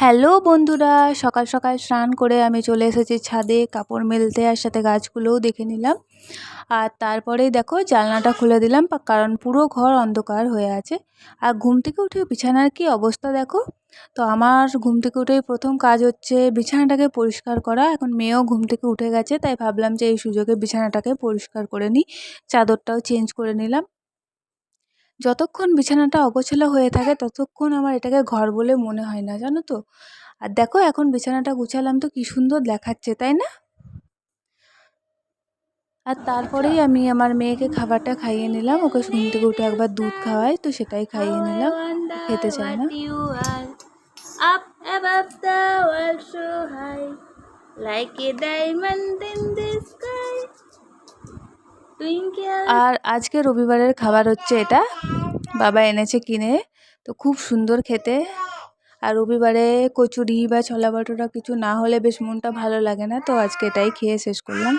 Hello বন্ধুরা, সকাল সকাল স্নান করে আমি চলে এসেছি ছাদে কাপড় মেলতে, আর সাথে গাছগুলোও দেখে নিলাম। আর তারপরেই দেখো জানলাটা খুলে দিলাম, কারণ পুরো ঘর অন্ধকার হয়ে আছে। আর ঘুম থেকে উঠে বিছানার কি অবস্থা দেখো। তো আমার ঘুম থেকে উঠেই প্রথম কাজ হচ্ছে বিছানাটাকে পরিষ্কার করা। এখন মেয়েও ঘুম থেকে উঠে গেছে, তাই ভাবলাম যে এই সুযোগে বিছানাটাকে পরিষ্কার করে নিই, চাদরটাও চেঞ্জ করে নিলাম। যতক্ষণ বিছানাটা অগোছালো হয়ে থাকে ততক্ষণ আমার এটাকে ঘর বলে মনে হয় না, জানো তো। আর দেখো এখন বিছানাটা গুছালাম তো কি সুন্দর দেখাচ্ছে, তাই না? আর তারপরেই আমি আমার মেয়েকে খাবারটা খাইয়ে নিলাম। ওকে ঘুম থেকে উঠে একবার দুধ খাওয়াই, তো সেটাই খাইয়ে নিলাম। খেতে চায় না। Up above the world so high, like a diamond in the sky. Twinkle. আর আজকে রবিবারের খাবার হচ্ছে এটা, বাবা এনেছে কিনে। তো খুব সুন্দর খেতে। আর রবিবারে কচুরি বা ছোলা ভাটোরা কিছু না হলে বেশ মনটা ভালো লাগে না, তো আজকে এটাই খেয়ে শেষ করলাম।